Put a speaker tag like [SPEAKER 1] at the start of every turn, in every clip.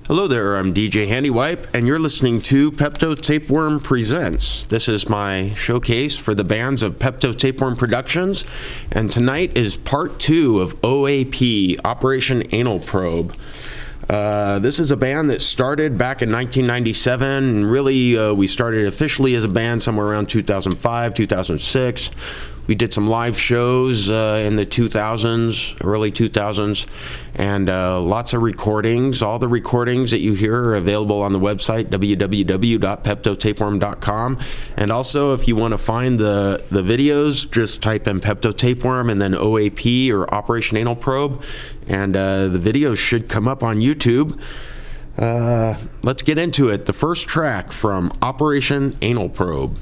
[SPEAKER 1] Hello there, I'm DJ Handi-wipe, and you're listening to PeptoTapeworm Presents. This is my showcase for the bands of PeptoTapeworm Productions, and tonight is part 2 of O.A.P, Operation Anal Probe. This is a band that started back in 1997, and really we started officially as a band somewhere around 2005, 2006. We did some live shows in the 2000s, early 2000s, and lots of recordings. All the recordings that you hear are available on the website, www.PeptoTapeworm.com. And also, if you want to find the videos, just type in PeptoTapeworm and then O.A.P or Operation Anal Probe, and the videos should come up on YouTube. Let's get into it. The first track from Operation Anal Probe.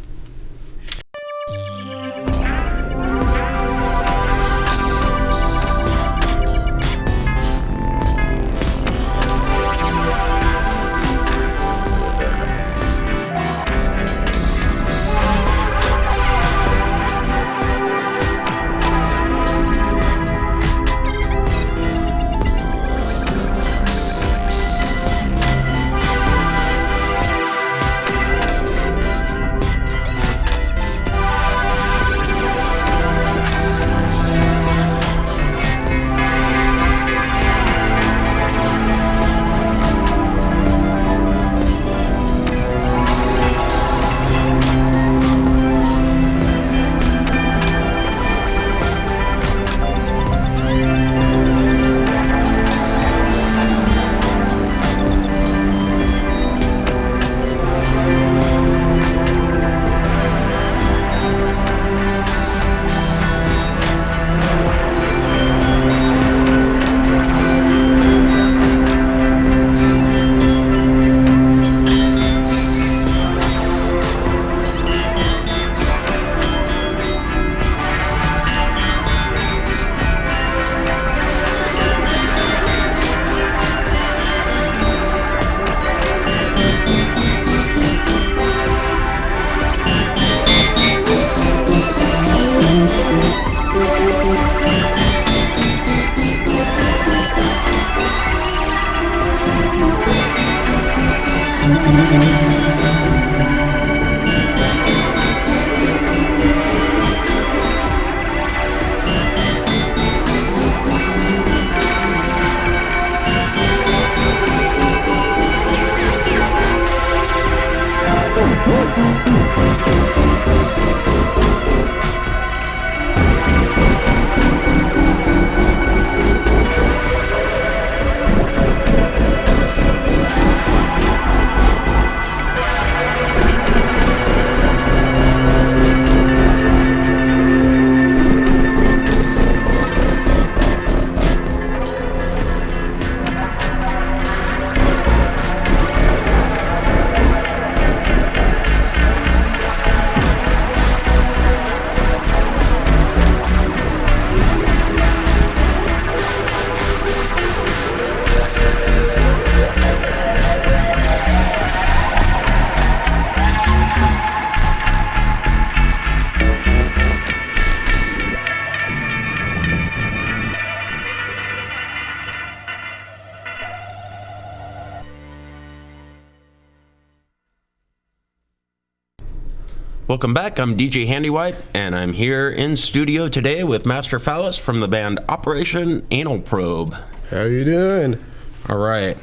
[SPEAKER 1] Welcome back, I'm DJ Handi-wipe, and I'm here in studio today with Master Phallus from the band Operation Anal Probe.
[SPEAKER 2] How you doing?
[SPEAKER 1] All right,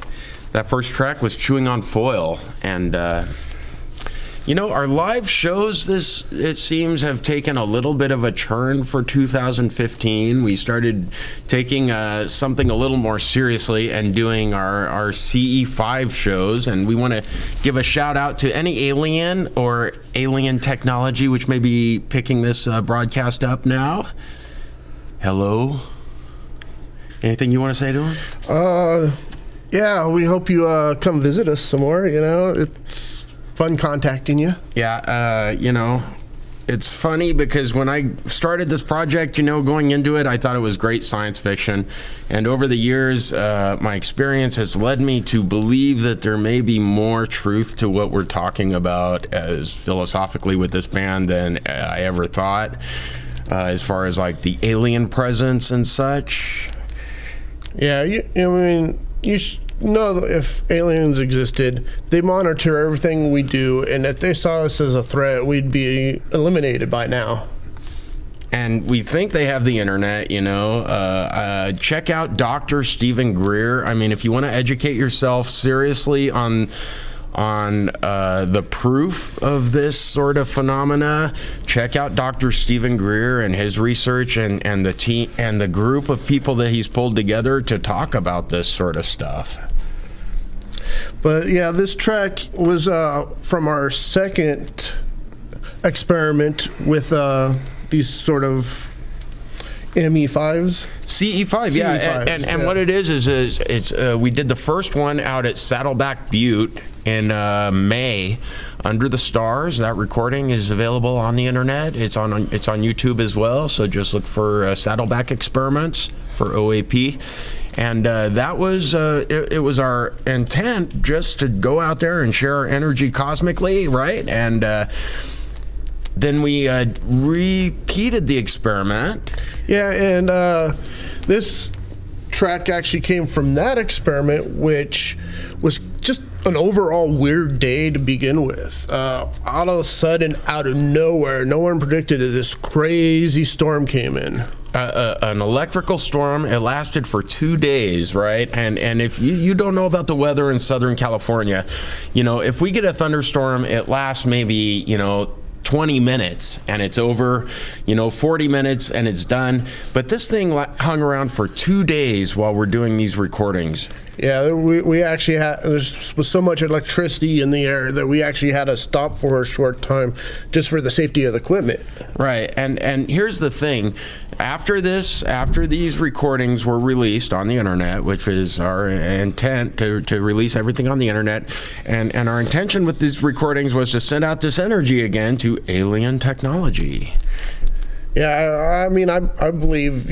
[SPEAKER 1] that first track was Chewing on Foil, and you know, our live shows, it seems, have taken a little bit of a turn for 2015. We started taking something a little more seriously and doing our CE5 shows, and we want to give a shout out to any alien or alien technology which may be picking this broadcast up now. Hello? Anything you want to say to them?
[SPEAKER 2] Yeah, we hope you come visit us some more, you know. It's fun contacting you.
[SPEAKER 1] Yeah, you know, it's funny because when I started this project, you know, going into it, I thought it was great science fiction. And over the years, my experience has led me to believe that there may be more truth to what we're talking about as philosophically with this band than I ever thought, as far as like the alien presence and such.
[SPEAKER 2] Yeah, I mean, know if aliens existed, they monitor everything we do, and if they saw us as a threat, we'd be eliminated by now.
[SPEAKER 1] And we think they have the internet, you know. Check out Dr. Stephen Greer. I mean, if you want to educate yourself seriously on the proof of this sort of phenomena, check out Dr. Stephen Greer and his research and the team and the group of people that he's pulled together to talk about this sort of stuff.
[SPEAKER 2] But yeah, this track was from our second experiment with these sort of ME5s.
[SPEAKER 1] CE5, yeah. And what it is it's we did the first one out at Saddleback Butte in May, under the stars. That recording is available on the internet. It's on YouTube as well. So just look for Saddleback Experiments for O.A.P. And that was it was our intent, just to go out there and share our energy cosmically, right? And then we repeated the experiment.
[SPEAKER 2] Yeah, and this track actually came from that experiment, which was just an overall weird day to begin with. All of a sudden, out of nowhere, no one predicted it, this crazy storm came in.
[SPEAKER 1] An electrical storm. It lasted for 2 days, right? And if you don't know about the weather in Southern California, you know, if we get a thunderstorm, it lasts maybe, 20 minutes and it's over, 40 minutes and it's done. But this thing hung around for 2 days while we're doing these recordings.
[SPEAKER 2] Yeah, we actually had, there was so much electricity in the air that we actually had to stop for a short time just for the safety of the equipment.
[SPEAKER 1] Right, and here's the thing. After these recordings were released on the internet, which is our intent to release everything on the internet, and our intention with these recordings was to send out this energy again to alien technology.
[SPEAKER 2] Yeah, I mean, I believe,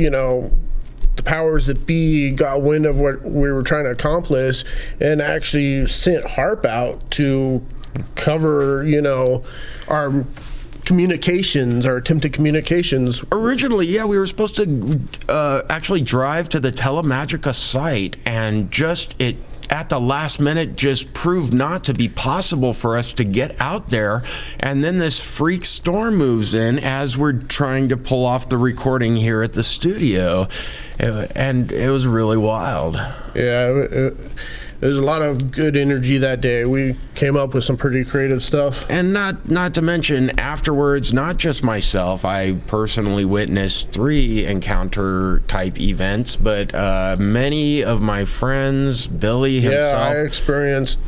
[SPEAKER 2] the powers that be got wind of what we were trying to accomplish and actually sent HARP out to cover, our communications, our attempted communications.
[SPEAKER 1] Originally, yeah, we were supposed to actually drive to the Telemagica site, and at the last minute just proved not to be possible for us to get out there. And then this freak storm moves in as we're trying to pull off the recording here at the studio. And it was really wild.
[SPEAKER 2] Yeah, there's a lot of good energy that day. We came up with some pretty creative stuff.
[SPEAKER 1] And not to mention, afterwards, not just myself, I personally witnessed 3 encounter-type events, but many of my friends, Billy himself.
[SPEAKER 2] Yeah, I experienced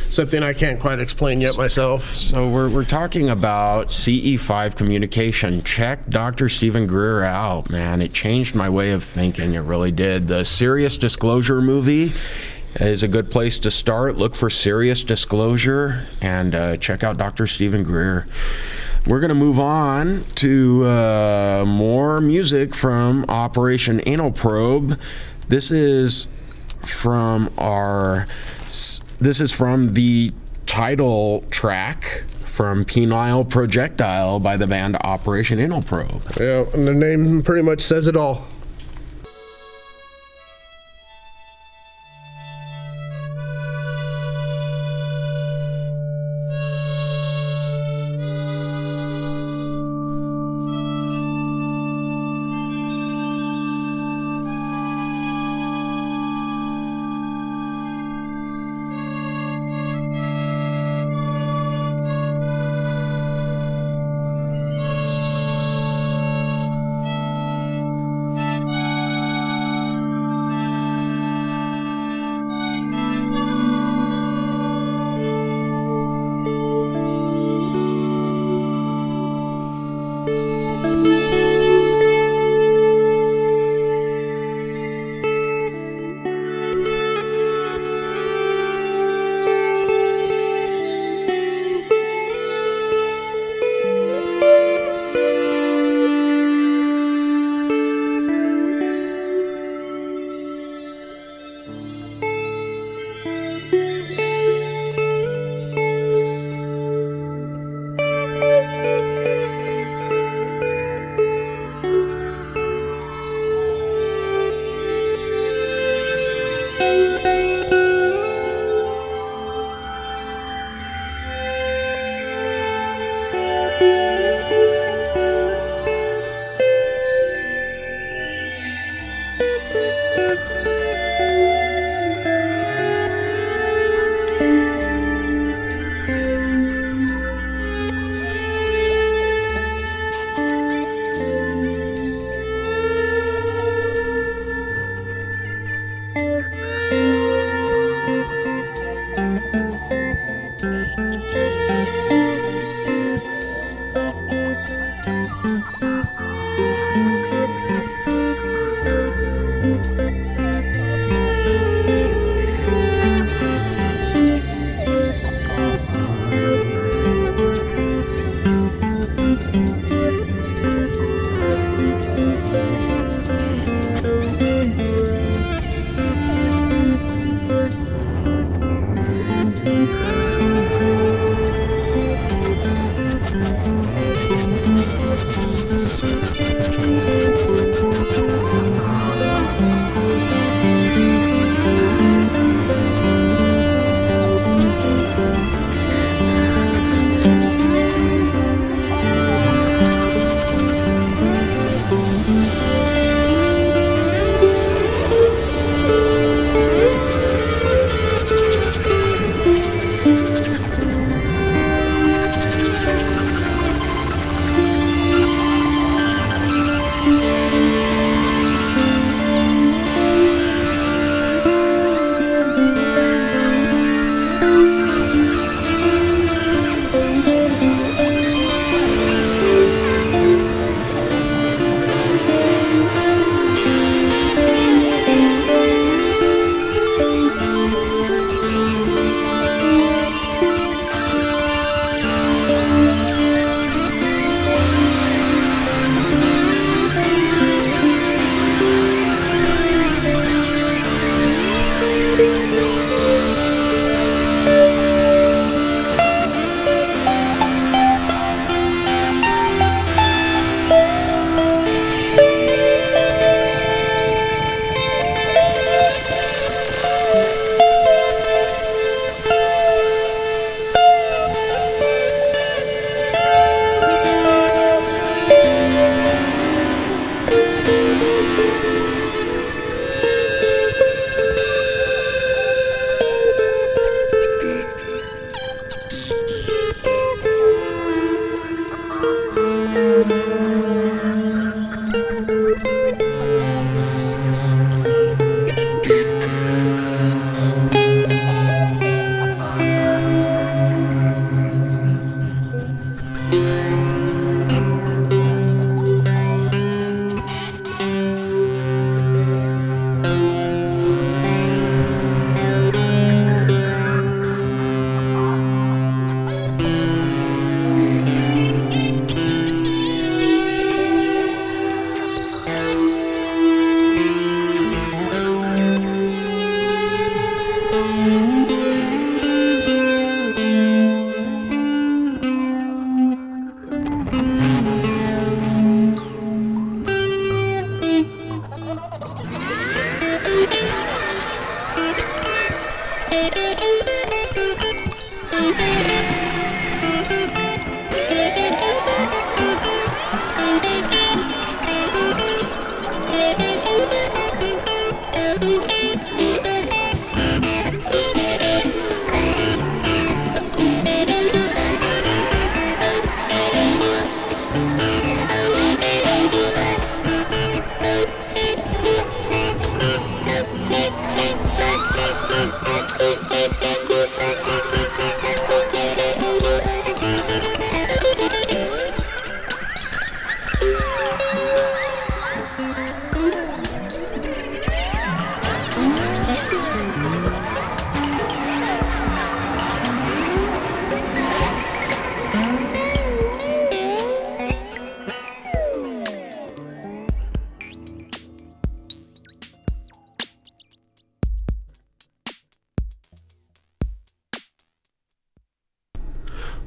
[SPEAKER 2] something I can't quite explain yet myself.
[SPEAKER 1] So we're talking about CE5 communication. Check Dr. Stephen Greer out, man. It changed my way of thinking. It really did. The Serious Disclosure movie is a good place to start. Look for Serious Disclosure and check out Dr. Stephen Greer. We're going to move on to more music from Operation Anal Probe. This is from the title track from Penile Projectile by the band Operation Anal Probe.
[SPEAKER 2] Yeah, and the name pretty much says it all.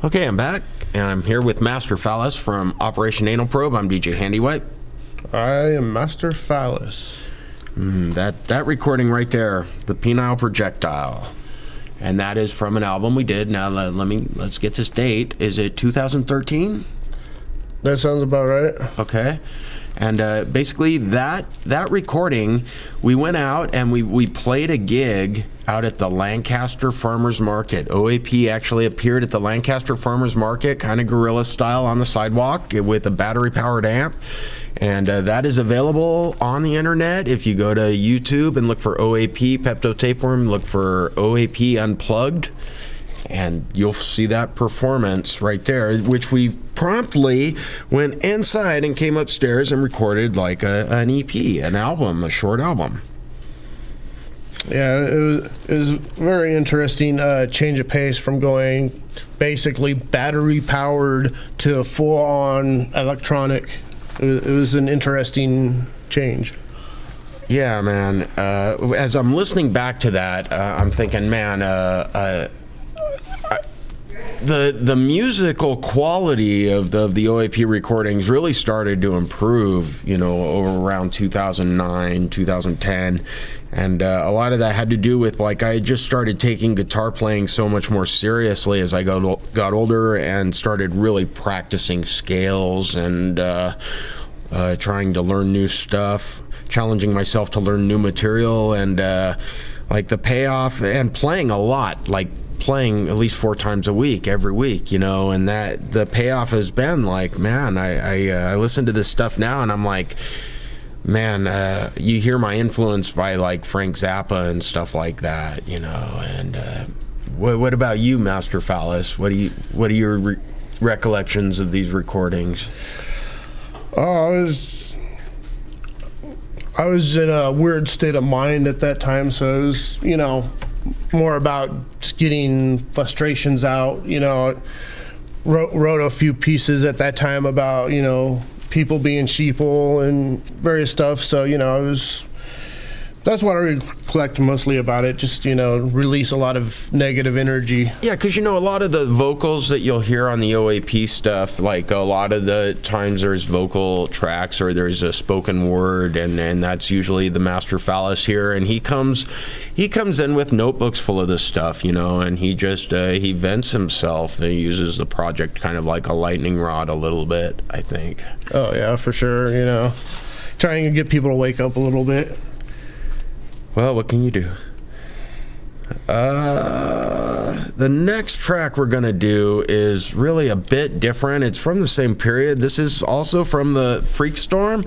[SPEAKER 1] Okay, I'm back, and I'm here with Master Phallus from Operation Anal Probe. I'm DJ Handi-wipe.
[SPEAKER 2] I am Master Phallus.
[SPEAKER 1] That recording right there, the penile projectile, and that is from an album we did. Now let's get this date. Is it 2013?
[SPEAKER 2] That sounds about right.
[SPEAKER 1] Okay. And basically that recording, we went out and we played a gig out at the Lancaster Farmers Market. O.A.P. actually appeared at the Lancaster Farmers Market, kind of guerrilla style on the sidewalk with a battery-powered amp. And that is available on the internet. If you go to YouTube and look for O.A.P. PeptoTapeworm, look for O.A.P. Unplugged, and you'll see that performance right there, which we promptly went inside and came upstairs and recorded like an EP, an album, a short album.
[SPEAKER 2] Yeah, it was very interesting change of pace from going basically battery powered to full on electronic. It was an interesting change.
[SPEAKER 1] Yeah, man. As I'm listening back to that, I'm thinking, man, the musical quality of the O.A.P. recordings really started to improve, over around 2009, 2010. And a lot of that had to do with, like, I just started taking guitar playing so much more seriously as I got older and started really practicing scales and trying to learn new stuff, challenging myself to learn new material, and like the payoff, and playing a lot, like playing at least 4 times a week, every week, and that the payoff has been like, man, I listen to this stuff now and I'm like, man, you hear my influence by like Frank Zappa and stuff like that, and what about you, Master Phallus? What are your recollections of these recordings?
[SPEAKER 2] Oh, I was in a weird state of mind at that time, so it was, more about just getting frustrations out. Wrote a few pieces at that time about, people being sheeple and various stuff. So, that's what I recollect mostly about it. Just, release a lot of negative energy.
[SPEAKER 1] Yeah, because, a lot of the vocals that you'll hear on the O.A.P. stuff, like a lot of the times there's vocal tracks or there's a spoken word, and that's usually the Master Phallus here. And he comes in with notebooks full of this stuff, and he just, he vents himself. He uses the project kind of like a lightning rod a little bit, I think.
[SPEAKER 2] Oh, yeah, for sure, trying to get people to wake up a little bit.
[SPEAKER 1] Well, what can you do? The next track we're going to do is really a bit different. It's from the same period. This is also from the Freakstorm,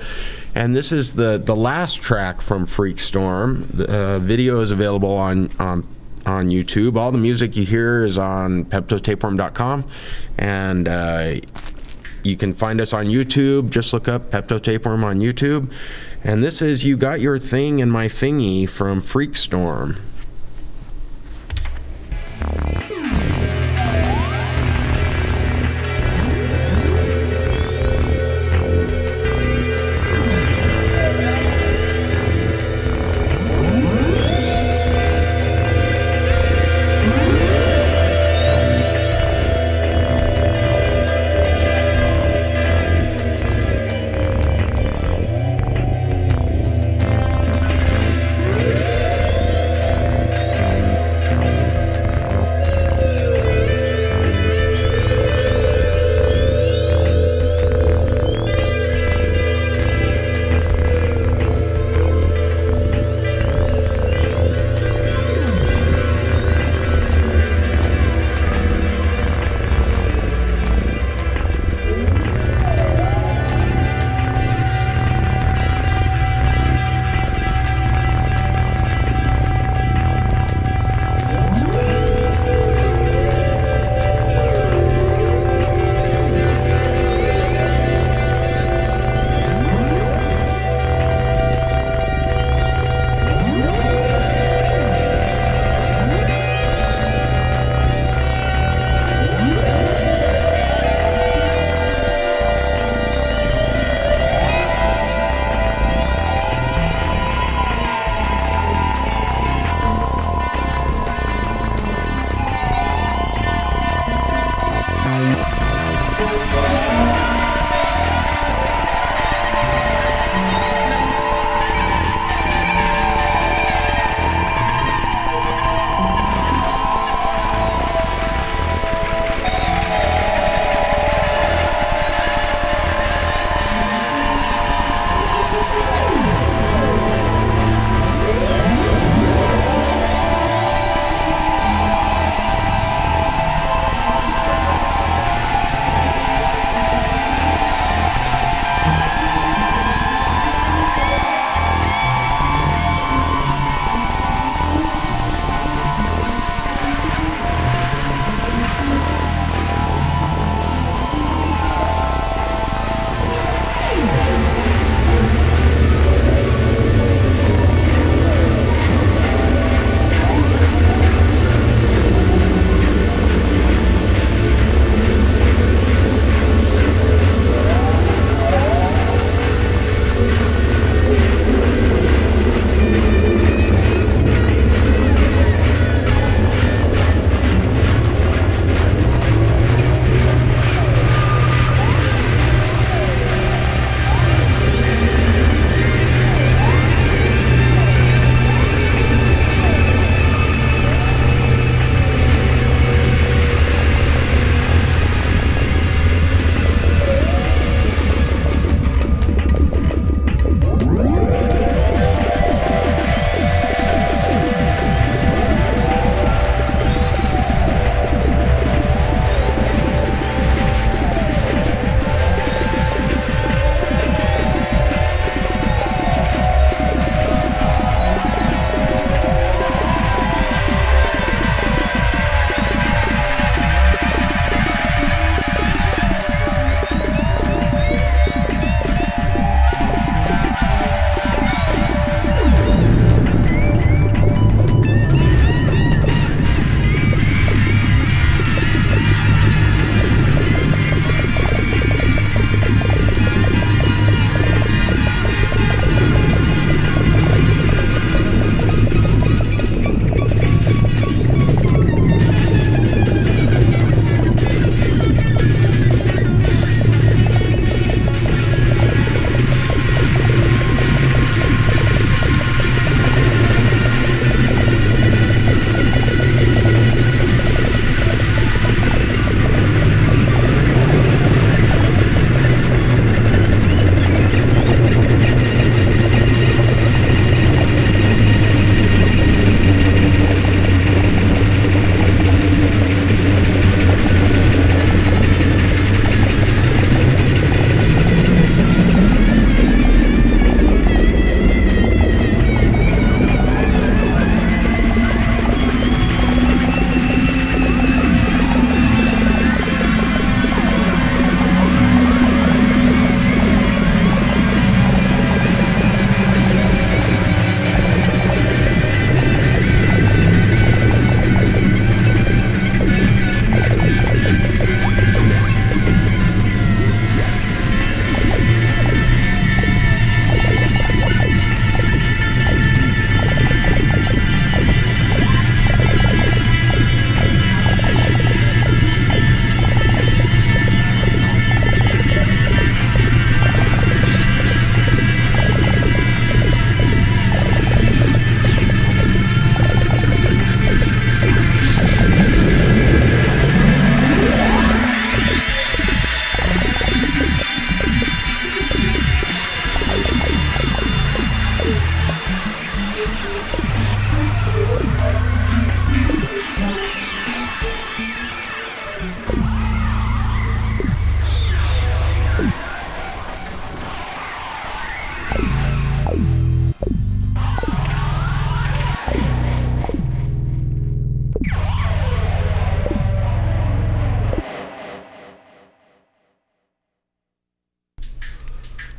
[SPEAKER 1] and this is the last track from Freakstorm. The video is available on YouTube. All the music you hear is on PeptoTapeworm.com, and you can find us on YouTube. Just look up PeptoTapeworm on YouTube. And this is You Got Your Thing in My Thingy from Freakstorm.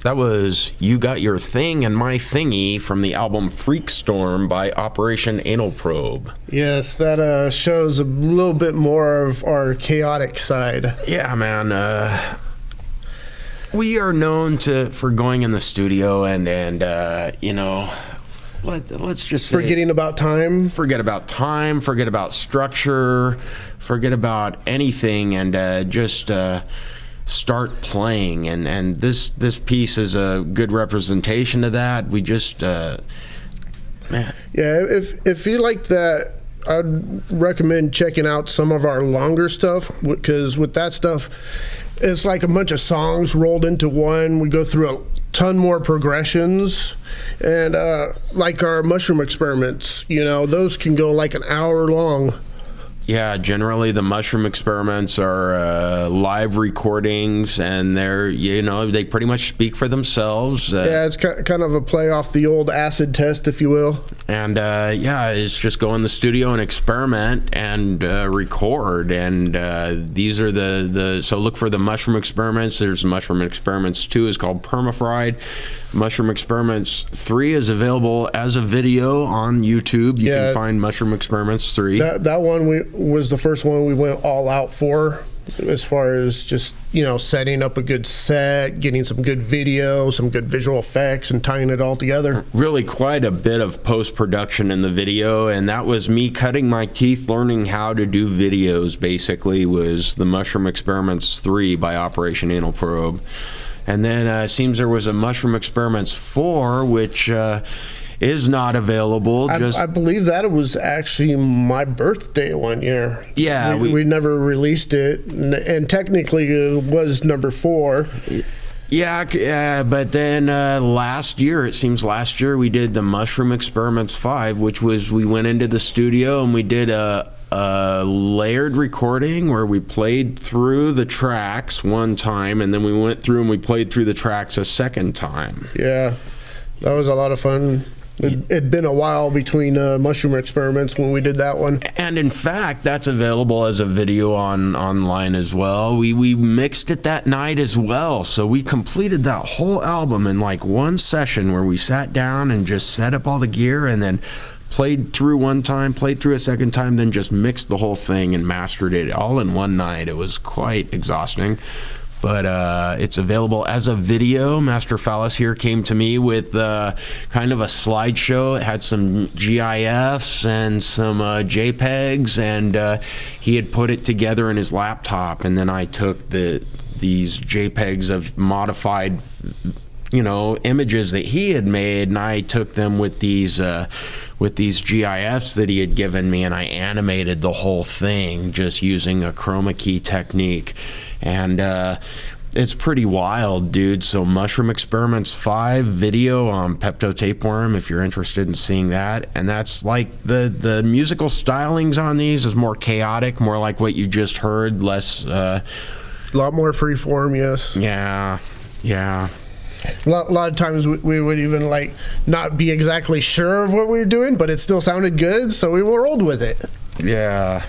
[SPEAKER 1] That was You Got Your Thing and My Thingy from the album Freakstorm by Operation Anal Probe.
[SPEAKER 2] Yes, that shows a little bit more of our chaotic side.
[SPEAKER 1] Yeah, man. We are known for going in the studio and let's just say,
[SPEAKER 2] Forgetting about time.
[SPEAKER 1] Forget about time, forget about structure, forget about anything, and just start playing. And this piece is a good representation of that. We just man.
[SPEAKER 2] Yeah, if you like that, I'd recommend checking out some of our longer stuff, because with that stuff, it's like a bunch of songs rolled into one. We go through a ton more progressions, and like our mushroom experiments, those can go like an hour long.
[SPEAKER 1] Yeah, generally the mushroom experiments are live recordings, and they pretty much speak for themselves.
[SPEAKER 2] Yeah, it's kind of a play off the old acid test, if you will.
[SPEAKER 1] And it's just go in the studio and experiment and record. And these are so look for the mushroom experiments. There's Mushroom Experiments 2 is called Permafried. Mushroom Experiments 3 is available as a video on YouTube. You can find Mushroom Experiments 3.
[SPEAKER 2] That one was the first one we went all out for, as far as just, setting up a good set, getting some good video, some good visual effects, and tying it all together.
[SPEAKER 1] Really quite a bit of post-production in the video, and that was me cutting my teeth learning how to do videos, basically, was the Mushroom Experiments 3 by Operation Anal Probe. And then it seems there was a Mushroom Experiments 4, which is not available.
[SPEAKER 2] I believe that it was actually my birthday one year.
[SPEAKER 1] Yeah.
[SPEAKER 2] We never released it, and technically it was number 4.
[SPEAKER 1] Yeah, but then last year we did the Mushroom Experiments 5, which was we went into the studio and we did a layered recording where we played through the tracks one time, and then we went through and we played through the tracks a second time.
[SPEAKER 2] Yeah, that was a lot of fun. It'd been a while between Mushroom Experiments when we did that one.
[SPEAKER 1] And in fact, that's available as a video online as well. We mixed it that night as well. So we completed that whole album in like one session where we sat down and just set up all the gear, and then played through one time, played through a second time, then just mixed the whole thing and mastered it all in one night. It was quite exhausting. But it's available as a video. Master Phallus here came to me with kind of a slideshow. It had some GIFs and some JPEGs, and he had put it together in his laptop. And then I took these JPEGs of modified images that he had made, and I took them with these GIFs that he had given me, and I animated the whole thing just using a chroma key technique. And it's pretty wild, dude. So Mushroom Experiments 5 video on PeptoTapeworm, if you're interested in seeing that. And that's like the musical stylings on these is more chaotic, more like what you just heard, less a
[SPEAKER 2] lot more freeform. Yes.
[SPEAKER 1] Yeah.
[SPEAKER 2] A lot of times we would even not be exactly sure of what we were doing, but it still sounded good, so we rolled with it.
[SPEAKER 1] Yeah.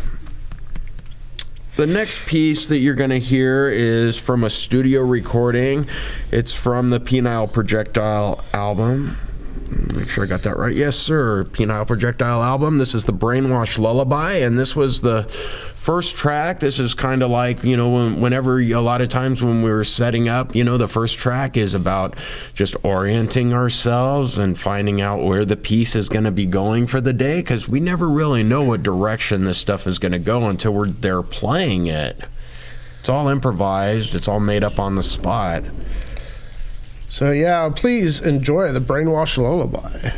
[SPEAKER 1] The next piece that you're going to hear is from a studio recording. It's from the Penile Projectile album. Make sure I got that right. Yes, sir. Penile Projectile album. This is the Brainwash Lullaby, and this was the first track. This is kind of like, whenever a lot of times when we were setting up, the first track is about just orienting ourselves and finding out where the piece is going to be going for the day, because we never really know what direction this stuff is going to go until we're there playing it. It's all improvised. It's all made up on the spot.
[SPEAKER 2] So yeah, please enjoy the Brainwash Lullaby.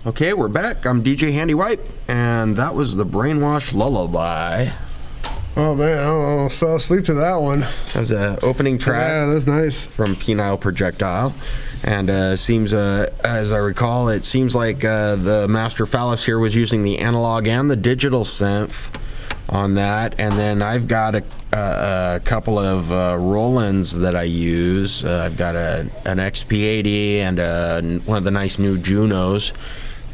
[SPEAKER 1] Okay, we're back. I'm DJ Handi-wipe, and that was the Brainwash Lullaby.
[SPEAKER 2] Oh man, I almost fell asleep to that one.
[SPEAKER 1] That was an opening track.
[SPEAKER 2] Yeah, that's nice.
[SPEAKER 1] From Penile Projectile. And seems, as I recall, it seems like the Master Phallus here was using the analog and the digital synth on that. And then I've got a couple of Rolands that I use. I've got an XP80 and one of the nice new Junos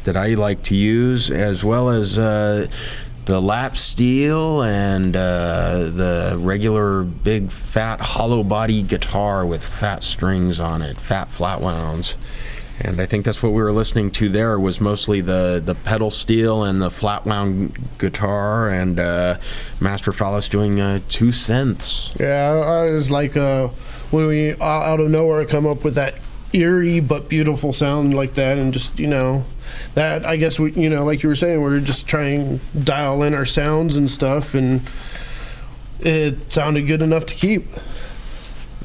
[SPEAKER 1] that I like to use, as well as the lap steel and the regular big fat hollow body guitar with fat strings on it, fat flat wounds. And I think that's what we were listening to there, was mostly the pedal steel and the flat wound guitar, and Master Phallus doing 2 synths.
[SPEAKER 2] Yeah, I was like when we out of nowhere come up with that eerie but beautiful sound like that, and just, you know, that, I guess, we, you know, like you were saying, we're just trying to dial in our sounds and stuff, and it sounded good enough to keep.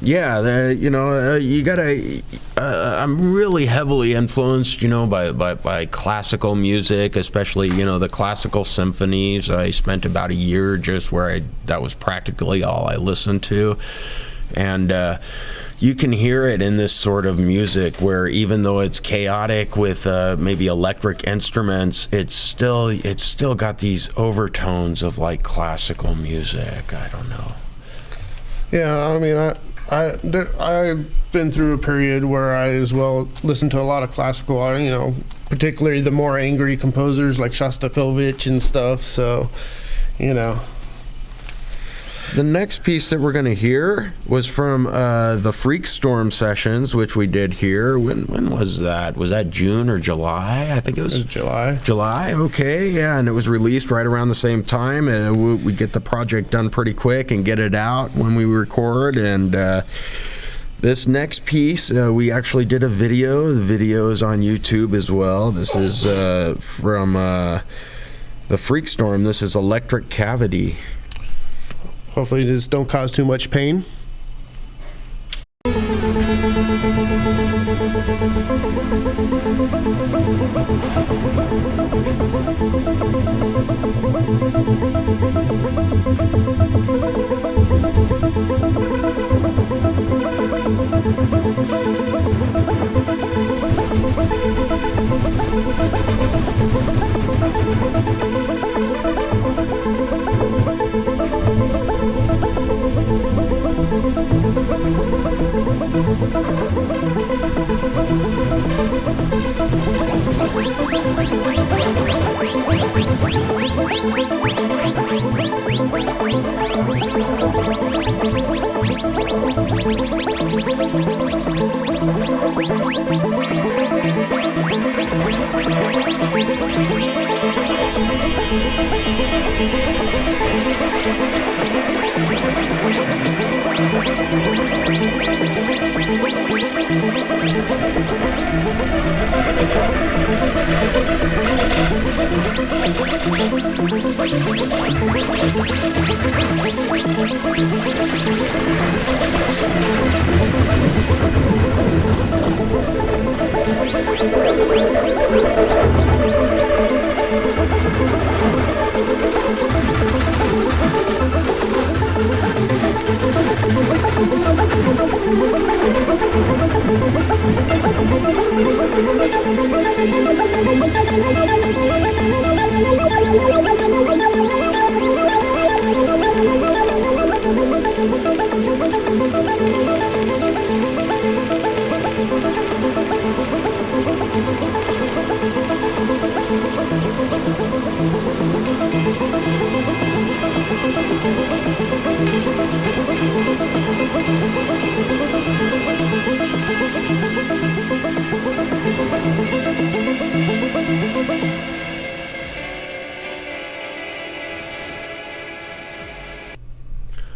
[SPEAKER 1] Yeah, you know, you gotta. I'm really heavily influenced, you know, by classical music, especially, you know, the classical symphonies. I spent about a year just where that was practically all I listened to, and you can hear it in this sort of music where, even though it's chaotic with maybe electric instruments, it's still got these overtones of like classical music. I don't know.
[SPEAKER 2] Yeah, I mean, I've been through a period where I as well listened to a lot of classical, you know, particularly the more angry composers like Shostakovich and stuff. So, you know.
[SPEAKER 1] The next piece that we're going to hear was from the Freakstorm sessions, which we did here. When was that? Was that June or July? I think it was
[SPEAKER 2] July.
[SPEAKER 1] July, okay, yeah, and it was released right around the same time, and we get the project done pretty quick and get it out when we record. And this next piece, we actually did a video. The video is on YouTube as well. This is from the Freakstorm. This is Electric Cavity.
[SPEAKER 2] Hopefully this don't cause too much pain.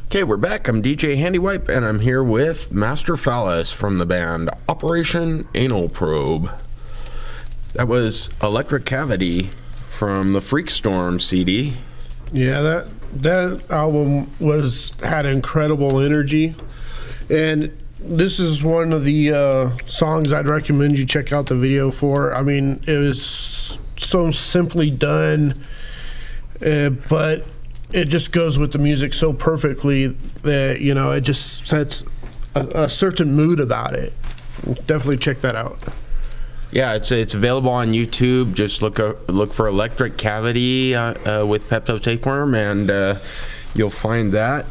[SPEAKER 1] Okay, we're back. I'm DJ Handi-wipe, and I'm here with Master Phallus from the band Operation Anal Probe. That was Electric Cavity from the Freakstorm CD.
[SPEAKER 2] Yeah, That album had incredible energy, and this is one of the songs I'd recommend you check out the video for. I mean, it was so simply done, but it just goes with the music so perfectly that, you know, it just sets a certain mood about it. Definitely check that out.
[SPEAKER 1] Yeah, it's available on YouTube. Just look for Electric Cavity with PeptoTapeworm, and you'll find that.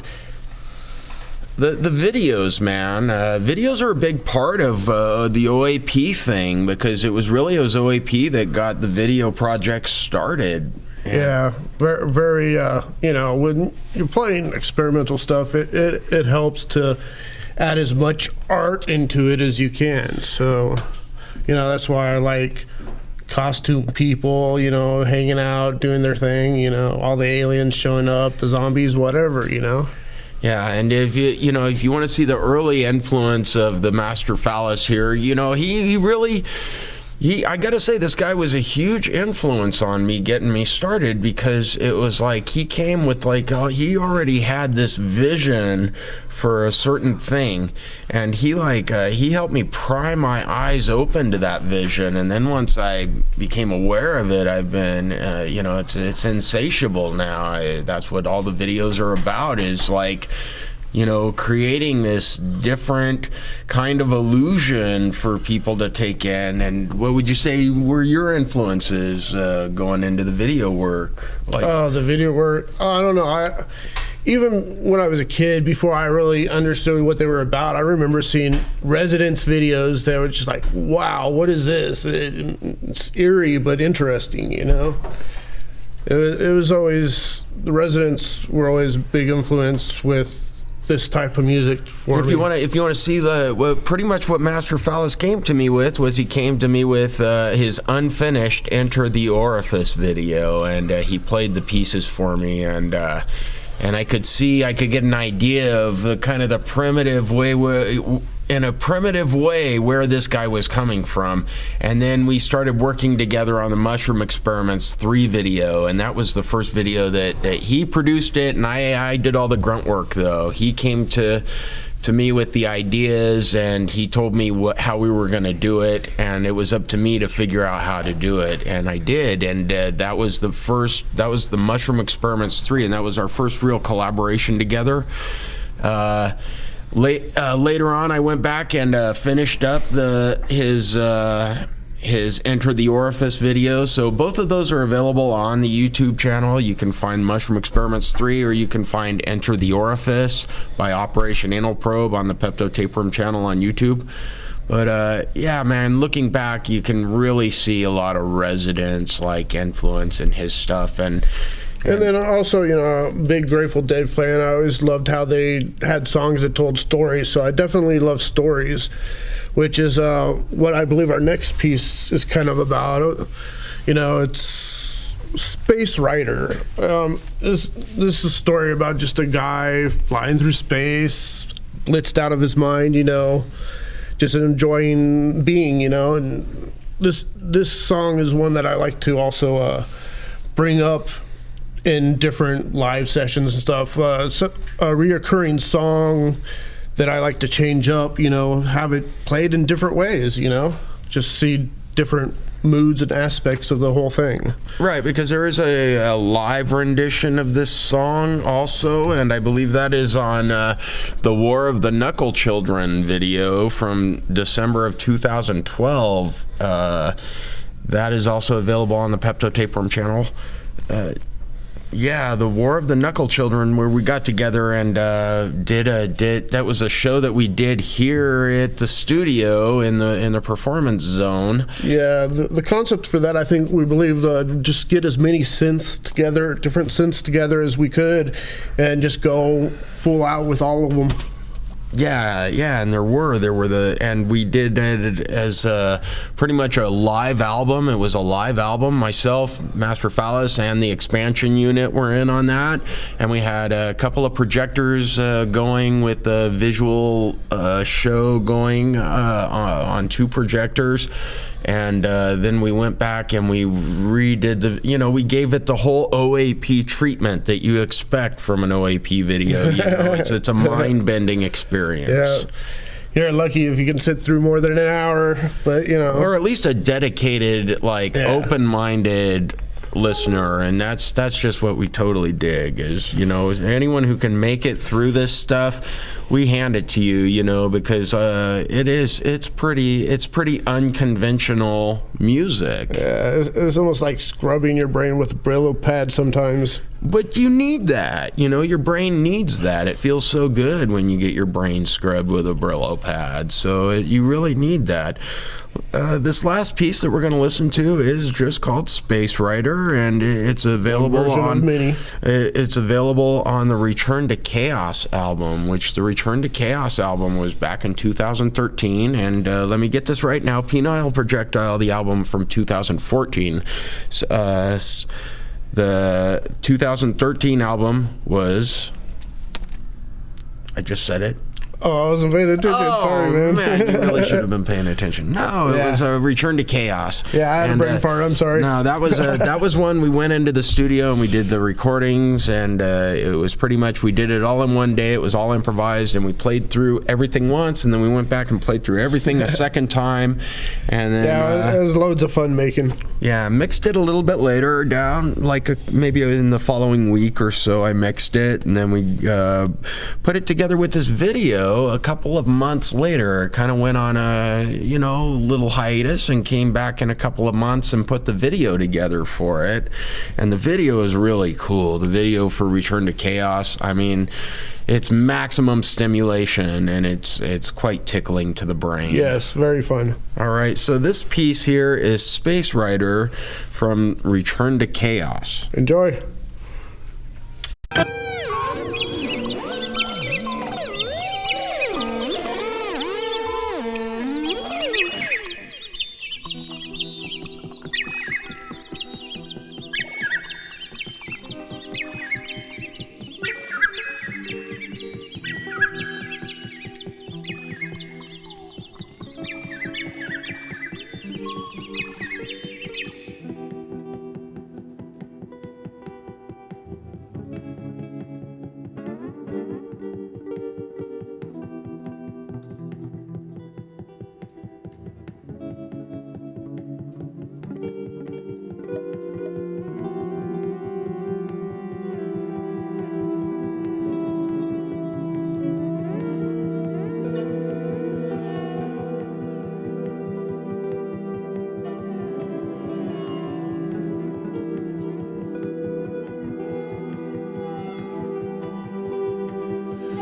[SPEAKER 1] The videos, man. Videos are a big part of the O.A.P thing, because it was O.A.P that got the video project started.
[SPEAKER 2] Yeah, very, you know, when you're playing experimental stuff, it helps to add as much art into it as you can. So, you know, that's why I like costume people, you know, hanging out, doing their thing, you know, all the aliens showing up, the zombies, whatever, you know.
[SPEAKER 1] Yeah, and if you want to see the early influence of the Master Phallus here, you know, he really, I gotta say, this guy was a huge influence on me, getting me started, because it was like he came with he already had this vision for a certain thing, and he helped me pry my eyes open to that vision. And then once I became aware of it, I've been it's insatiable now. That's what all the videos are about, is like, you know, creating this different kind of illusion for people to take in. And what would you say were your influences going into the video work?
[SPEAKER 2] The video work, I don't know. Even when I was a kid, before I really understood what they were about, I remember seeing Residents videos that were just like, wow, what is this? It's eerie but interesting, you know? It was always, the Residents were always a big influence with this type of music for me.
[SPEAKER 1] If you want to see pretty much what Master Phallus came to me with was, he came to me with his unfinished Enter the Orifice video, and he played the pieces for me, and I could get an idea of the kind of the primitive way, in a primitive way, where this guy was coming from. And then we started working together on the Mushroom Experiments 3 video, and that was the first video that he produced it, and I did all the grunt work, though. He came to me with the ideas, and he told me how we were going to do it, and it was up to me to figure out how to do it, and I did. And that was the Mushroom Experiments 3, and that was our first real collaboration together. Later on, I went back and finished up his Enter the Orifice video. So both of those are available on the YouTube channel. You can find Mushroom Experiments 3, or you can find Enter the Orifice by Operation Anal Probe on the PeptoTapeworm channel on YouTube. But yeah, man, looking back, you can really see a lot of Residents influence in his stuff. And
[SPEAKER 2] then also, you know, a big Grateful Dead fan. I always loved how they had songs that told stories. So I definitely love stories, which is what I believe our next piece is kind of about. You know, it's Space Rider. This is a story about just a guy flying through space, blitzed out of his mind, you know, just enjoying being, you know. And this song is one that I like to also bring up in different live sessions and stuff. It's a reoccurring song that I like to change up, you know, have it played in different ways, you know, just see different moods and aspects of the whole thing.
[SPEAKER 1] Right, because there is a live rendition of this song also, and I believe that is on the War of the Knuckle Children video from December of 2012. That is also available on the PeptoTapeworm channel. Yeah, the War of the Knuckle Children, where we got together and did that was a show that we did here at the studio in the performance zone.
[SPEAKER 2] Yeah, the concept for that, I think we believe just get as many synths together, different synths together as we could, and just go full out with all of them.
[SPEAKER 1] Yeah, and and we did it as pretty much a live album. It was a live album. Myself, Master Phallus, and the expansion unit were in on that, and we had a couple of projectors going with the visual show going on 2 projectors. And then we went back and we redid we gave it the whole O.A.P treatment that you expect from an O.A.P video. It's a mind-bending experience.
[SPEAKER 2] Yeah. You're lucky if you can sit through more than an hour, but
[SPEAKER 1] or at least a dedicated, open-minded listener, and that's just what we totally dig. Is anyone who can make it through this stuff, we hand it to you, because it's pretty unconventional music.
[SPEAKER 2] Yeah, it's almost like scrubbing your brain with a Brillo pad sometimes.
[SPEAKER 1] But you need that. Your brain needs that. It feels so good when you get your brain scrubbed with a Brillo pad. So you really need that. This last piece that we're going to listen to is just called Space Rider, and it's available it's available on the Return to Chaos album, which the Return to Chaos album was back in 2013. And let me get this right now. Penile Projectile, the album from 2014. The 2013 album was, I just said it.
[SPEAKER 2] Oh, I wasn't paying attention. Sorry, man.
[SPEAKER 1] You really should have been paying attention. No, it was a Return to Chaos.
[SPEAKER 2] Yeah, I had a brain fart. I'm sorry.
[SPEAKER 1] No, that was when we went into the studio and we did the recordings, and it was pretty much, we did it all in one day. It was all improvised, and we played through everything once, and then we went back and played through everything a second time, and then
[SPEAKER 2] it was loads of fun making.
[SPEAKER 1] Yeah, mixed it a little bit later down, maybe in the following week or so. I mixed it, and then we put it together with this video a couple of months later. Kind of went on a little hiatus and came back in a couple of months and put the video together for it. And the video is really cool. The video for Return to Chaos, I mean, it's maximum stimulation, and it's quite tickling to the brain.
[SPEAKER 2] Yes, very fun.
[SPEAKER 1] All right, so this piece here is Space Rider from Return to Chaos.
[SPEAKER 2] Enjoy.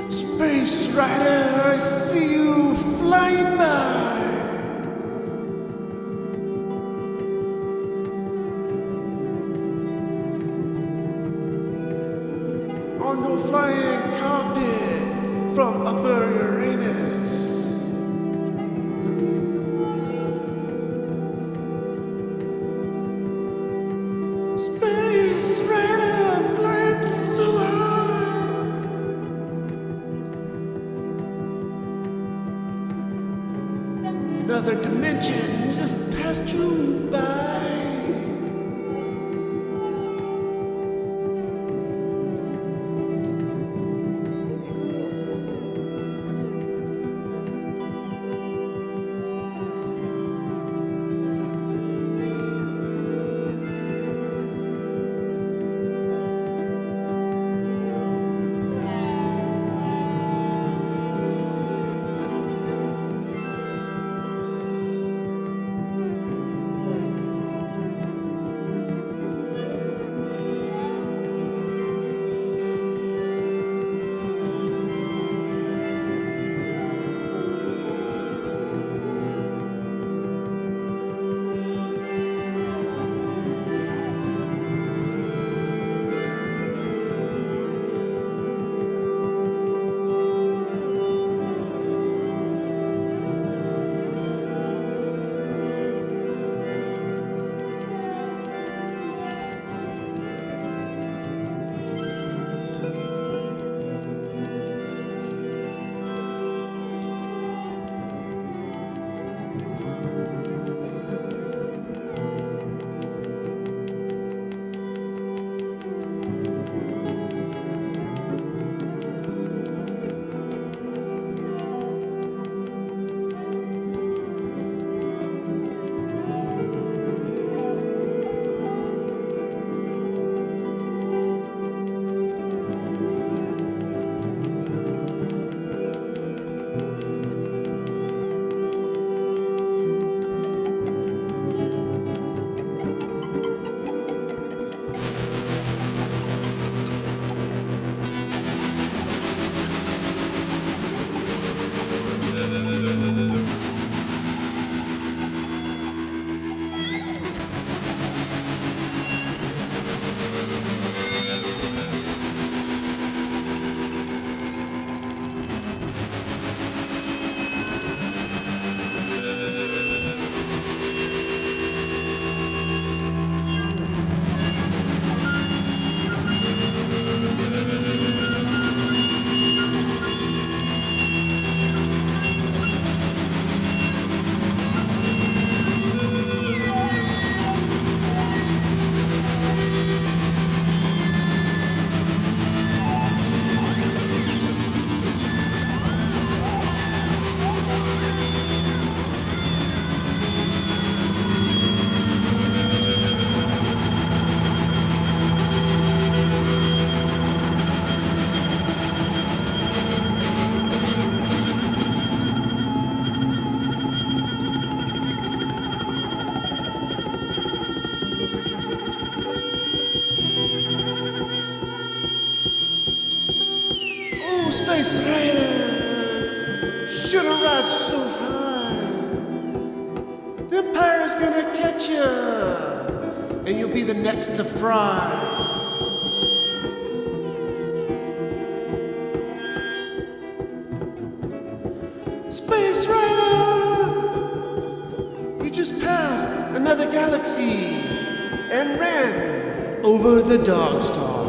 [SPEAKER 3] Space Rider, I see you flying by. On your flying carpet from upper Uranus. Space Rider flying so high. Another dimension just passed you by. Rider, shouldn't ride so high. The Empire's gonna catch you, and you'll be the next to fry. Space Rider, you just passed another galaxy and ran over the Dog Star.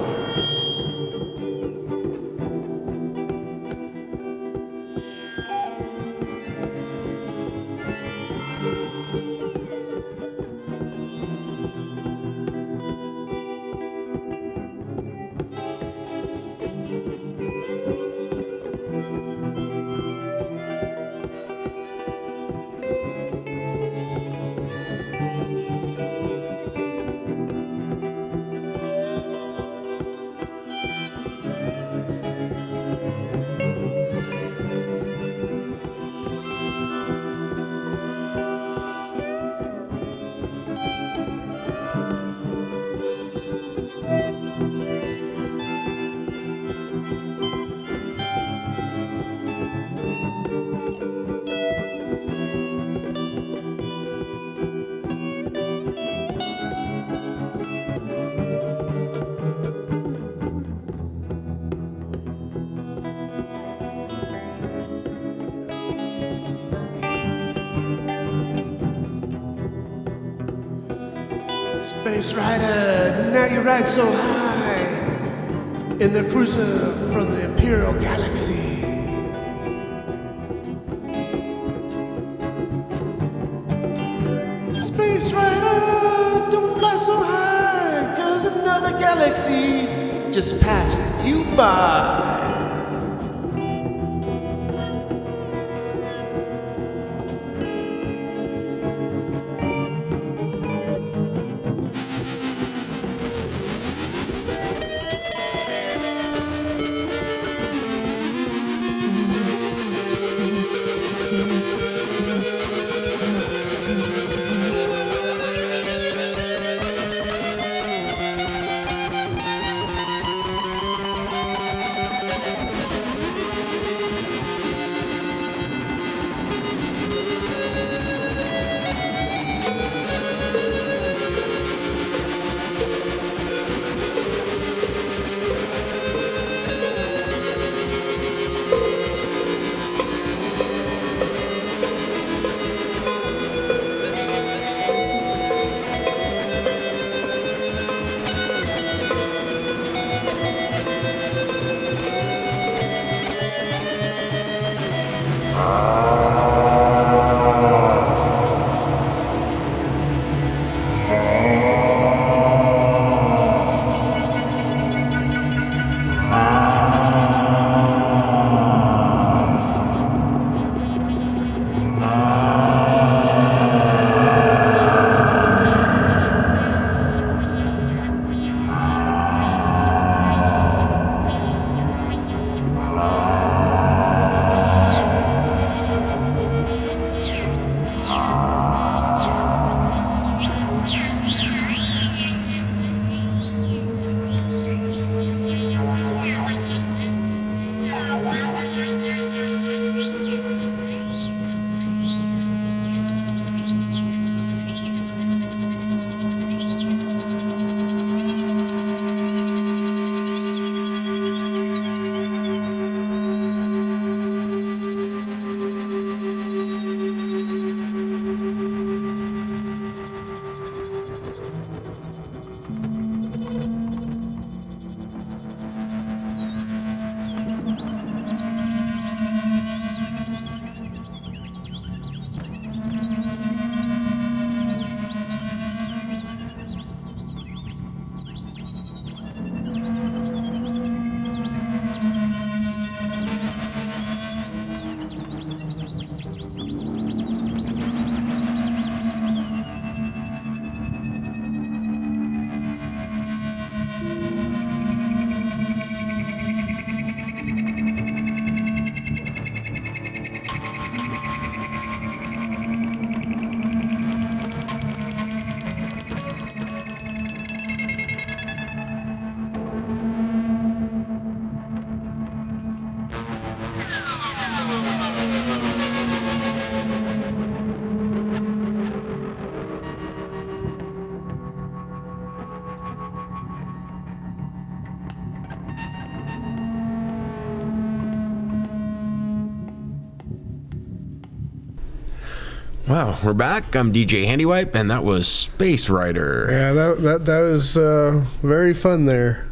[SPEAKER 3] Space Rider, now you ride so high in the cruiser from the Imperial Galaxy. Space Rider, don't fly so high, 'cause another galaxy just passed you by.
[SPEAKER 1] Well, we're back. I'm DJ Handi-wipe, and that was Space Rider.
[SPEAKER 2] Yeah, that was very fun there.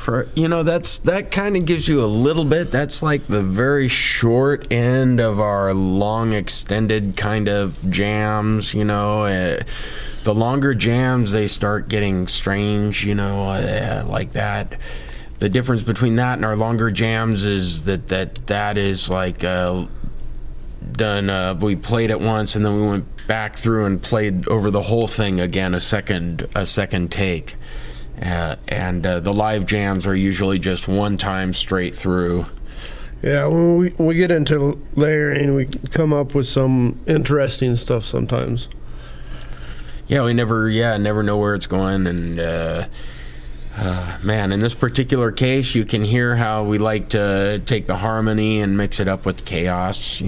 [SPEAKER 1] That kind of gives you a little bit. That's like the very short end of our long extended kind of jams. The longer jams, they start getting strange. Like that. The difference between that and our longer jams is that is like done. We played it once, and then we went back through and played over the whole thing again, a second take. And the live jams are usually just one time straight through.
[SPEAKER 2] Yeah, when we get into layering, we come up with some interesting stuff sometimes.
[SPEAKER 1] Yeah, we never know where it's going, and man, in this particular case, you can hear how we like to take the harmony and mix it up with chaos.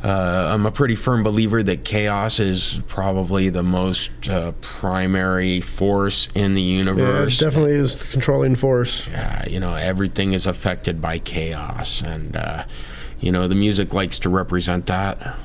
[SPEAKER 1] I'm a pretty firm believer that chaos is probably the most primary force in the universe.
[SPEAKER 2] Yeah, it definitely is the controlling force.
[SPEAKER 1] Yeah, everything is affected by chaos, and the music likes to represent that.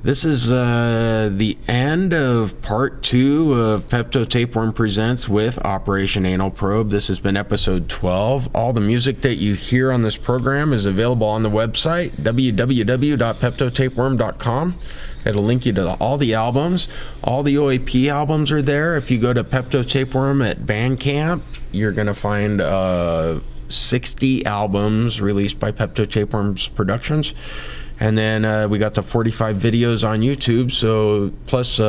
[SPEAKER 1] This is the end of part 2 of PeptoTapeworm Presents with Operation Anal Probe. This has been episode 12. All the music that you hear on this program is available on the website, www.PeptoTapeworm.com. It'll link you to all the albums. All the O.A.P. albums are there. If you go to PeptoTapeworm at Bandcamp, you're going to find 60 albums released by PeptoTapeworm's Productions. And then we got the 45 videos on YouTube. So plus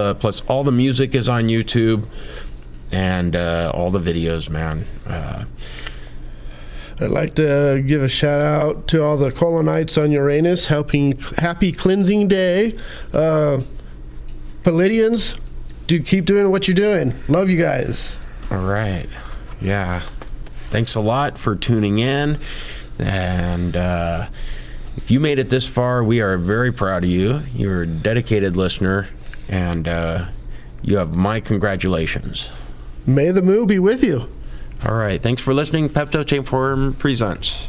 [SPEAKER 1] all the music is on YouTube, and all the videos, man.
[SPEAKER 2] I'd like to give a shout out to all the colonites on Uranus. Happy cleansing day. Palladians, keep doing what you're doing. Love you guys.
[SPEAKER 1] All right. Yeah. Thanks a lot for tuning in. And if you made it this far, we are very proud of you. You're a dedicated listener, and you have my congratulations.
[SPEAKER 2] May the moo be with you.
[SPEAKER 1] All right. Thanks for listening. PeptoTapeworm Presents.